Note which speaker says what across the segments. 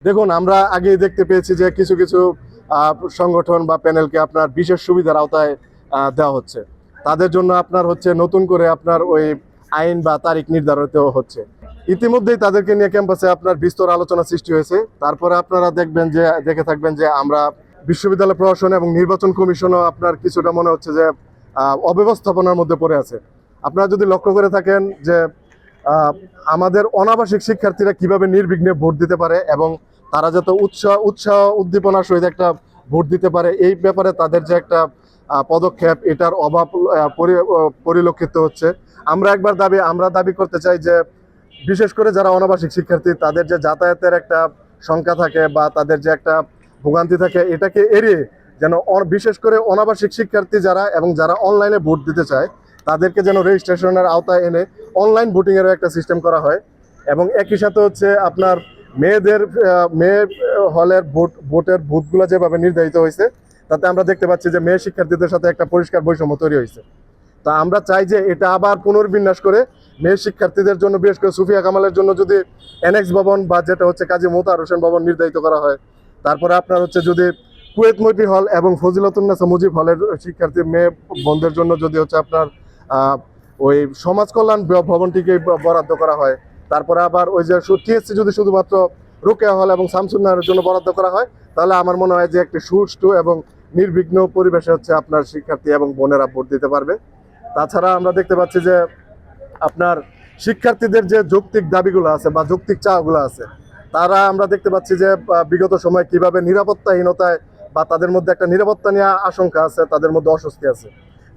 Speaker 1: দেখুন, আমরা আগেই দেখতে পেয়েছি যে কিছু কিছু সংগঠন বা প্যানেলকে আপনার বিশেষ সুবিধার আওতায় দেওয়া হচ্ছে। তাদের জন্য আপনার হচ্ছে নতুন করে আপনার ওই আইন বা তারিখ নির্ধারিত হচ্ছে। ইতিমধ্যেই তাদেরকে নিয়ে ক্যাম্পাসে আপনার বিস্তর আলোচনা সৃষ্টি হয়েছে। তারপরে আপনারা দেখে থাকবেন যে আমরা বিশ্ববিদ্যালয় প্রশাসন এবং নির্বাচন কমিশনও আপনার কিছুটা মনে হচ্ছে যে অব্যবস্থাপনার মধ্যে পড়ে আছে। আপনারা যদি লক্ষ্য করে থাকেন যে আমাদের অনাবাসিক শিক্ষার্থীরা কিভাবে নির্বিঘ্নে ভোট দিতে পারে এবং তারা যাতে উৎসাহ উদ্দীপনার সহিত একটা ভোট দিতে পারে, এই ব্যাপারে তাদের যে একটা পদক্ষেপ, এটার অভাব পরিলক্ষিত হচ্ছে। আমরা দাবি করতে চাই যে বিশেষ করে যারা অনাবাসিক শিক্ষার্থী, তাদের যে যাতায়াতের একটা শঙ্কা থাকে বা তাদের যে একটা ভোগান্তি থাকে, এটাকে এড়িয়ে যেন বিশেষ করে অনাবাসিক শিক্ষার্থী যারা এবং যারা অনলাইনে ভোট দিতে চায় তাদেরকে যেন রেজিস্ট্রেশনের আওতায় এনে অনলাইন ভোটিংয়েরও একটা সিস্টেম করা হয়। এবং একই সাথে হচ্ছে আপনার মেয়ে হলের ভোটের বুথগুলো যেভাবে নির্ধারিত হয়েছে, তাতে আমরা দেখতে পাচ্ছি যে মেয়ে শিক্ষার্থীদের সাথে একটা পরিষ্কার বৈষম্য তৈরি হয়েছে। তা আমরা চাই যে এটা আবার পুনর্বিন্যাস করে মেয়ে শিক্ষার্থীদের জন্য, বিশেষ করে সুফিয়া কামালের জন্য যদি এনএক্স ভবন বা যেটা হচ্ছে কাজী মোতাহার হোসেন ভবন নির্ধারিত করা হয়। তারপরে আপনার হচ্ছে যদি কুয়েত মৈত্রী হল এবং ফজিলতুন্নেসা মুজিব হলের শিক্ষার্থী মেয়ে বোনদের জন্য যদি হচ্ছে আপনার ওই সমাজ কল্যাণ ভবনটিকে বরাদ্দ করা হয়। তারপরে আবার ওই যে টিএসসি যদি শুধুমাত্র রোকেয়া হল এবং শামসুন্নাহারের জন্য বরাদ্দ করা হয়, তাহলে আমার মনে হয় যে একটি সুষ্ঠু এবং নির্বিঘ্ন পরিবেশে হচ্ছে আপনার শিক্ষার্থী এবং বোনেরা ভোট দিতে পারবে। তাছাড়া আমরা দেখতে পাচ্ছি যে আপনার শিক্ষার্থীদের যে যৌক্তিক দাবিগুলো আছে বা যৌক্তিক চাওয়াগুলো আছে, তারা আমরা দেখতে পাচ্ছি যে বিগত সময় কিভাবে নিরাপত্তাহীনতায় বা তাদের মধ্যে একটা নিরাপত্তা নিয়ে আশঙ্কা আছে, তাদের মধ্যে অস্বস্তি আছে।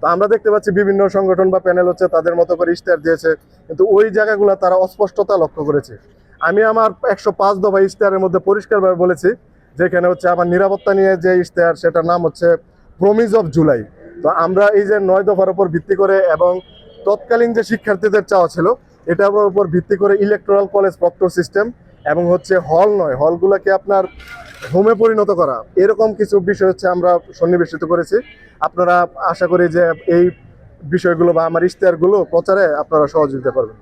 Speaker 1: তো আমরা দেখতে পাচ্ছি বিভিন্ন সংগঠন বা প্যানেল হচ্ছে তাদের মতো করে ইশতেহার দিয়েছে, কিন্তু ওই জায়গাগুলো তারা অস্পষ্টতা লক্ষ্য করেছে। আমি আমার 105 দফা ইশতেহারের মধ্যে পরিষ্কারভাবে বলেছি যেখানে হচ্ছে আমার নিরাপত্তা নিয়ে যে ইশতেহার, সেটার নাম হচ্ছে প্রমিস অফ জুলাই। তো আমরা এই যে 9 দফার উপর ভিত্তি করে এবং তৎকালীন যে শিক্ষার্থীদের চাওয়া ছিল, এটার উপর ভিত্তি করে ইলেকট্রাল কলেজ প্রক্টর সিস্টেম এবং হচ্ছে হল নয়, হলগুলোকে আপনার হোমে পরিণত করা, এরকম কিছু বিষয় হচ্ছে আমরা সন্নিবেশিত করেছি। আপনারা আশা করি যে এই বিষয়গুলো বা আমার ইশতেহারগুলো প্রচারে আপনারা সহযোগিতা করবেন।